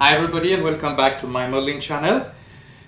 Hi everybody and welcome back to my modeling channel.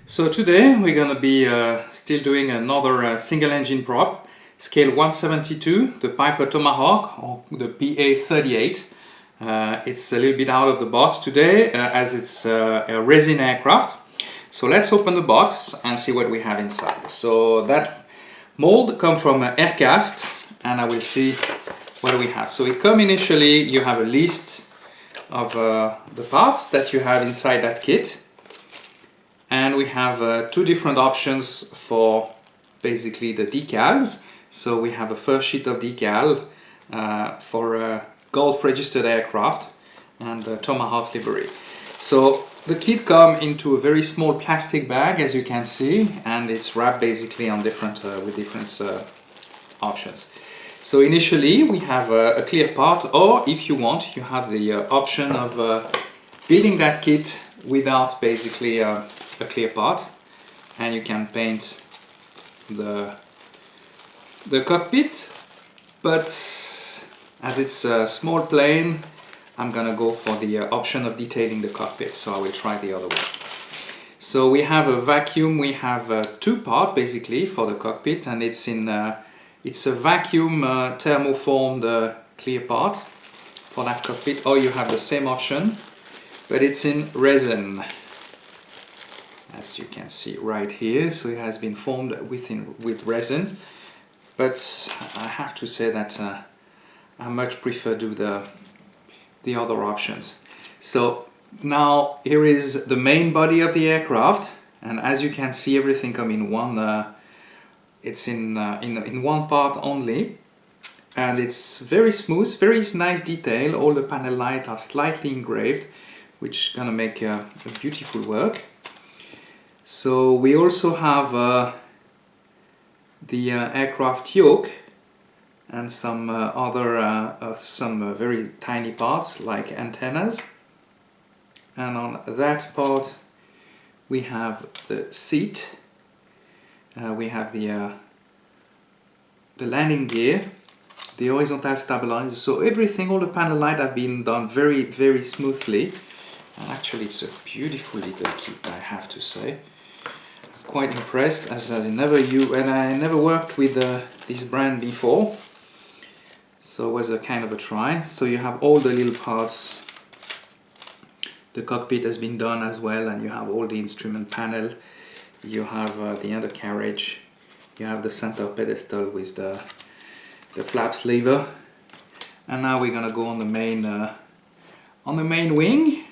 So today we're going to be still doing another single engine prop, scale 172, the Piper Tomahawk or the Pa-38. It's a little bit out of the box today as it's a resin aircraft. So let's open the box and see what we have inside. So that mold comes from AirCast and I will see what we have. So it comes initially, you have a list of the parts that you have inside that kit, and we have two different options for basically the decals. So we have a first sheet of decal for a Gulf registered aircraft and a Tomahawk livery. So the kit comes into a very small plastic bag, as you can see, and it's wrapped basically on different with different options. So initially we have a clear part, or if you want, you have the option of building that kit without basically a clear part, and you can paint the cockpit. But as it's a small plane, I'm gonna go for the option of detailing the cockpit, so I will try the other one. So we have a vacuum, we have two parts basically for the cockpit, and it's in it's a vacuum thermoformed clear part for that cockpit, or you have the same option, but it's in resin, as you can see right here. So it has been formed with resin, but I have to say that I much prefer do the other options. So now here is the main body of the aircraft, and as you can see, everything comes in one. It's in one part only, and it's very smooth, very nice detail. All the panel lights are slightly engraved, which is gonna make a beautiful work. So we also have the aircraft yoke and some other very tiny parts like antennas. And on that part we have the seat. We have the landing gear, the horizontal stabilizer. So everything, all the panel light have been done very, very smoothly. And actually it's a beautiful little kit, I have to say. I'm quite impressed, as I never worked with this brand before. So it was a kind of a try. So you have all the little parts. The cockpit has been done as well, and you have all the instrument panel. You have the undercarriage, you have the center pedestal with the flaps lever, and now we're gonna go on the main wing.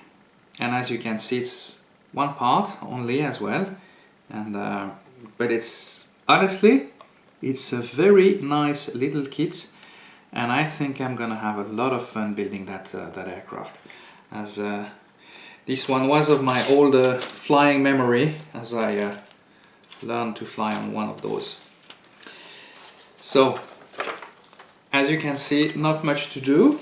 And as you can see, it's one part only as well, and but it's honestly it's a very nice little kit, and I think I'm gonna have a lot of fun building that aircraft, as this one was of my older flying memory, as I learned to fly on one of those. So, as you can see, not much to do,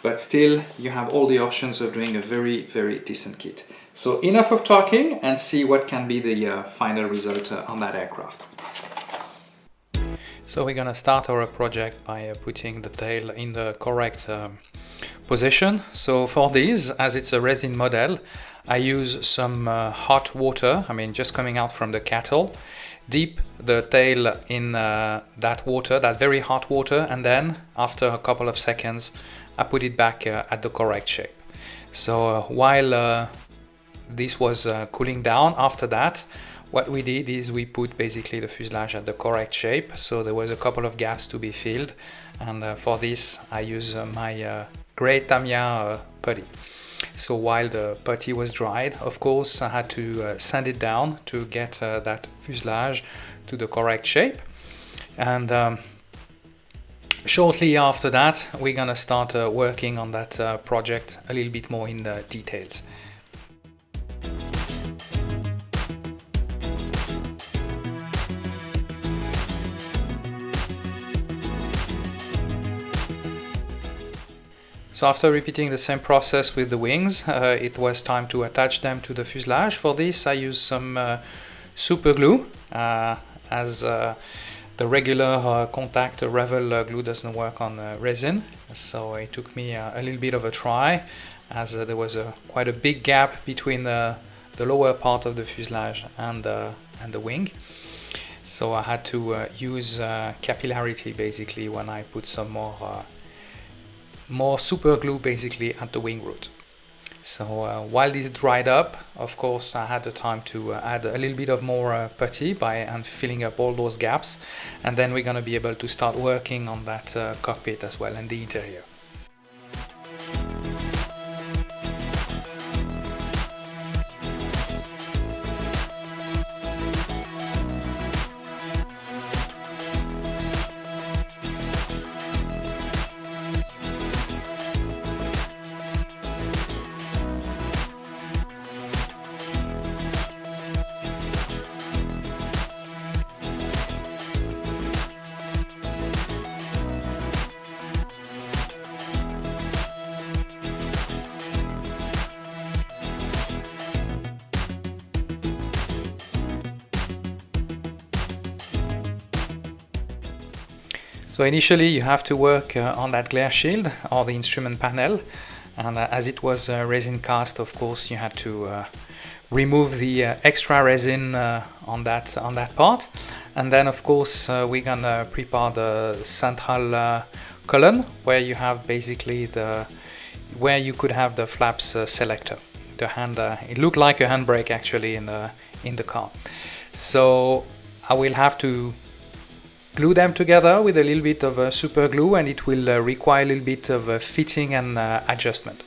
but still you have all the options of doing a very, very decent kit. So enough of talking, and see what can be the final result on that aircraft. So we're gonna start our project by putting the tail in the correct position. So for this, as it's a resin model, I use some hot water, just coming out from the kettle, dip the tail in that water, that very hot water, and then after a couple of seconds I put it back at the correct shape. So while this was cooling down, after that what we did is we put basically the fuselage at the correct shape. So there was a couple of gaps to be filled, and for this I use my Grey Tamiya putty. So while the putty was dried, of course I had to sand it down to get that fuselage to the correct shape. And shortly after that we're gonna start working on that project a little bit more in the details. So after repeating the same process with the wings, it was time to attach them to the fuselage. For this I use some super glue, as the regular contact Revel glue doesn't work on resin, so it took me a little bit of a try, as there was quite a big gap between the lower part of the fuselage and the wing. So I had to use capillarity basically when I put some more super glue basically at the wing root. So while this dried up, of course I had the time to add a little bit of more putty and filling up all those gaps, and then we're going to be able to start working on that cockpit as well and the interior. So initially you have to work on that glare shield or the instrument panel, and as it was resin cast, of course you had to remove the extra resin on that part, and then of course we're gonna prepare the central column where you have basically where you could have the flaps selector. The hand, it looked like a handbrake actually in the car. So I will have to glue them together with a little bit of super glue, and it will require a little bit of fitting and adjustment.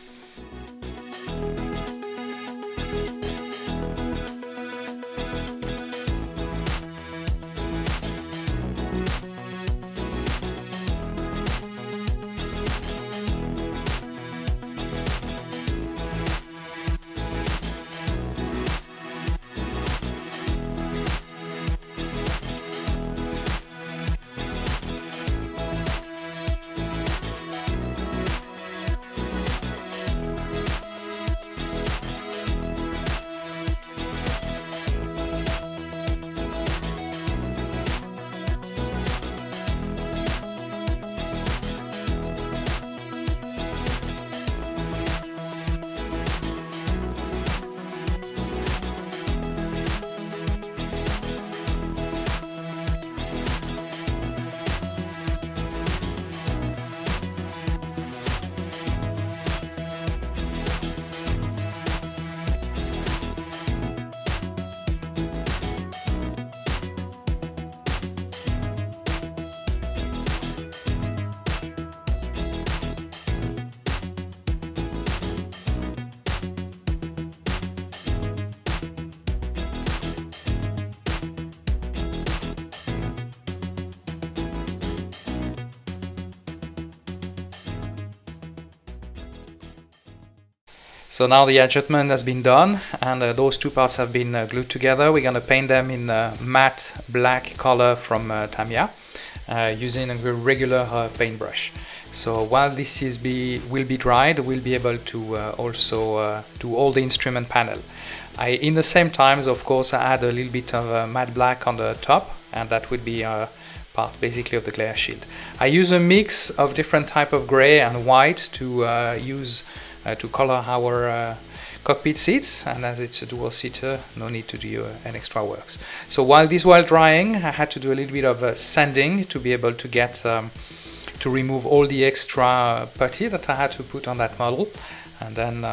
So now the adjustment has been done, and those two parts have been glued together. We're going to paint them in matte black color from Tamiya using a regular paintbrush. So while this will be dried, we'll be able to also do all the instrument panel. In the same times, of course, I add a little bit of matte black on the top, and that would be part basically of the glare shield. I use a mix of different type of gray and white to use to color our cockpit seats, and as it's a dual seater, no need to do an extra works. So while drying, I had to do a little bit of sanding to be able to get to remove all the extra putty that I had to put on that model, and then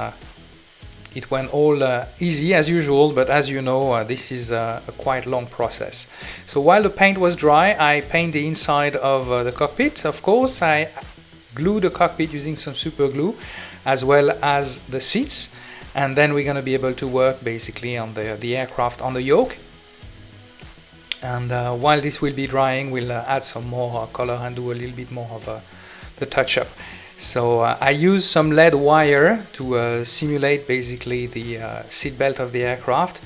it went all easy as usual, but as you know, this is a quite long process. So while the paint was dry, I paint the inside of the cockpit. Of course, I glue the cockpit using some super glue, as well as the seats, and then we're going to be able to work basically on the aircraft on the yoke. And while this will be drying, we'll add some more color and do a little bit more of the touch-up. So I use some lead wire to simulate basically the seat belt of the aircraft,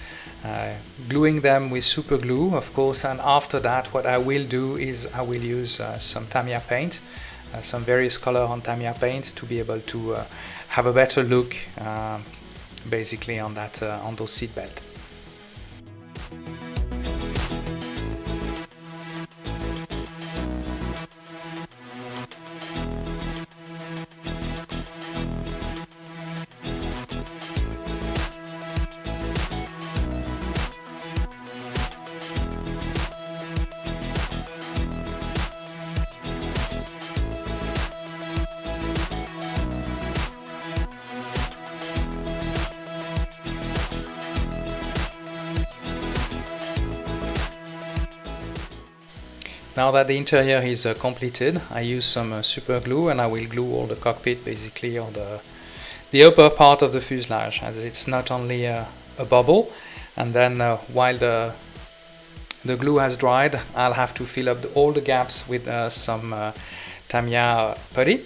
gluing them with super glue, of course, and after that what I will do is I will use some Tamiya paint, some various color on Tamiya paint, to be able to have a better look basically on that on those seat belt. Now that the interior is completed, I use some super glue and I will glue all the cockpit basically on the upper part of the fuselage, as it's not only a bubble. And then while the glue has dried, I'll have to fill up all the gaps with some Tamiya putty.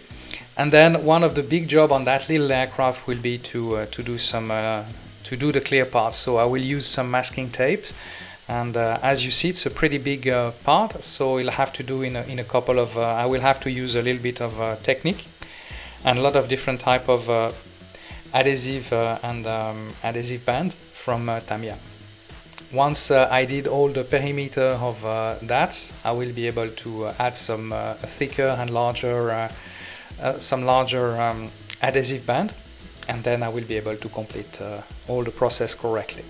And then one of the big job on that little aircraft will be to do the clear parts. So I will use some masking tape. And as you see, it's a pretty big part, so you'll have to do in a couple of. I will have to use a little bit of technique and a lot of different type of adhesive and adhesive band from Tamiya. Once I did all the perimeter of that, I will be able to add some thicker and larger, adhesive band, and then I will be able to complete all the process correctly.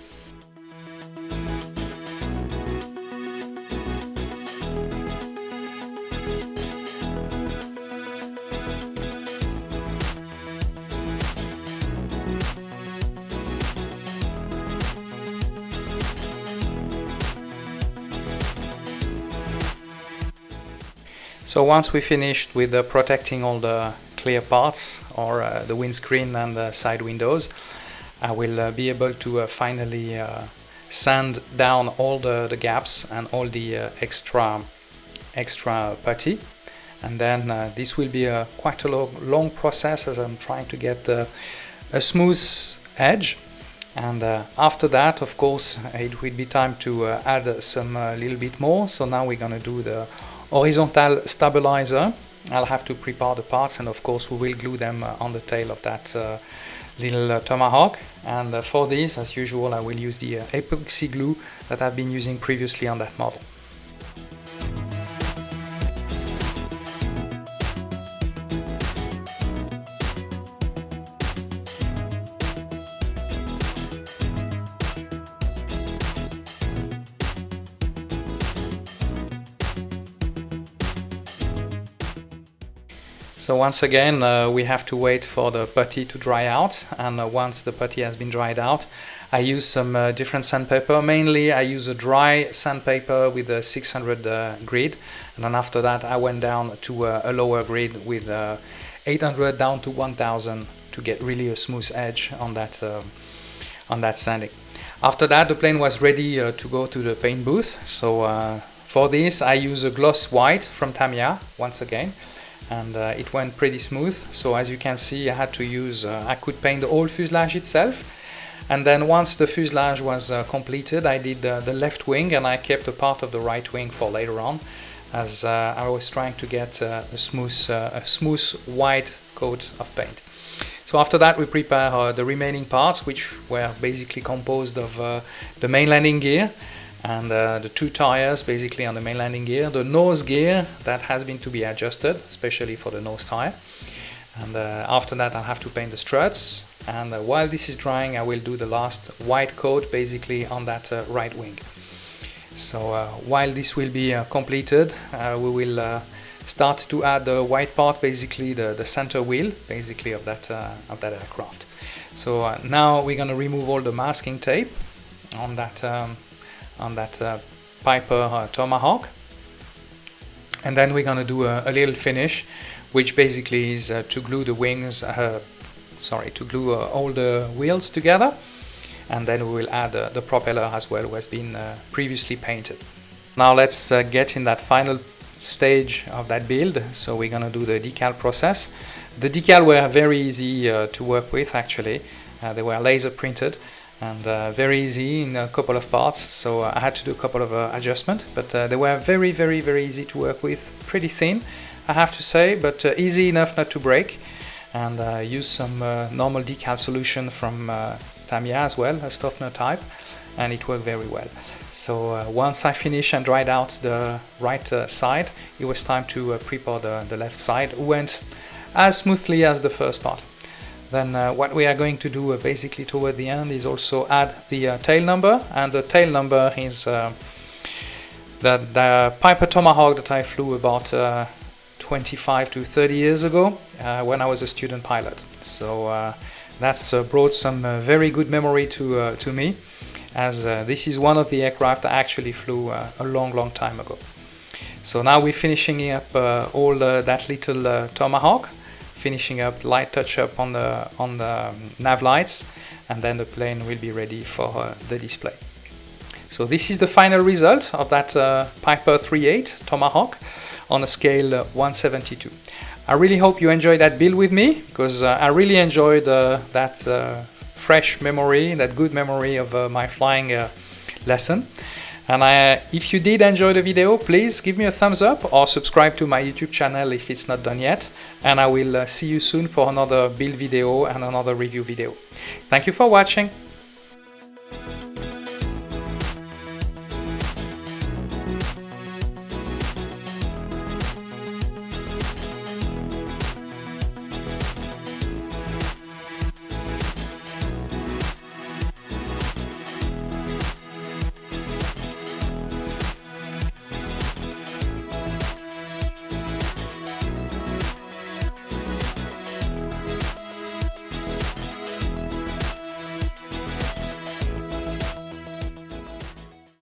So once we finished with protecting all the clear parts or the windscreen and the side windows, I will be able to finally sand down all the gaps and all the extra putty. And then this will be quite a long process, as I'm trying to get a smooth edge. And after that, of course, it will be time to add some little bit more. So now we're going to do the horizontal stabilizer. I'll have to prepare the parts, and of course we will glue them on the tail of that little Tomahawk. And for this, as usual, I will use the epoxy glue that I've been using previously on that model. So once again, we have to wait for the putty to dry out, and once the putty has been dried out, I use some different sandpaper. Mainly I use a dry sandpaper with a 600 grit, and then after that I went down to a lower grit with 800 down to 1000 to get really a smooth edge on that sanding. After that, the plane was ready to go to the paint booth. So for this I use a gloss white from Tamiya once again. And it went pretty smooth. So as you can see, I had to use, I could paint the whole fuselage itself. And then once the fuselage was completed, I did the left wing, and I kept a part of the right wing for later on, as I was trying to get a smooth white coat of paint. So after that, we prepare the remaining parts, which were basically composed of the main landing gear, and the two tires basically on the main landing gear, the nose gear that has been to be adjusted, especially for the nose tire. And after that I'll have to paint the struts, and while this is drying I will do the last white coat basically on that right wing. So while this will be completed, we will start to add the white part, basically the center wheel basically of that aircraft. So now we're going to remove all the masking tape on that Piper Tomahawk, and then we're going to do a little finish, which basically is to glue the wings, to glue all the wheels together, and then we will add the propeller as well, who has been previously painted. Now let's get in that final stage of that build. So we're going to do the decal process. The decal were very easy to work with actually. They were laser printed and very easy in a couple of parts, so I had to do a couple of adjustments, but they were very easy to work with, pretty thin I have to say, but easy enough not to break. And use some normal decal solution from Tamiya as well, a softener type, and it worked very well. So once I finished and dried out the right side, it was time to prepare the left side. It went as smoothly as the first part. Then what we are going to do basically toward the end is also add the tail number, and the tail number is the Piper Tomahawk that I flew about 25 to 30 years ago when I was a student pilot. So that's brought some very good memory to me, as this is one of the aircraft I actually flew a long time ago. So now we're finishing up all that little Tomahawk, finishing up light touch-up on the nav lights, and then the plane will be ready for the display. So this is the final result of that Pa-38 Tomahawk on a scale 1/72. I really hope you enjoyed that build with me, because I really enjoyed that fresh memory, that good memory of my flying lesson. And if you did enjoy the video, please give me a thumbs up or subscribe to my YouTube channel if it's not done yet. And I will see you soon for another build video and another review video. Thank you for watching.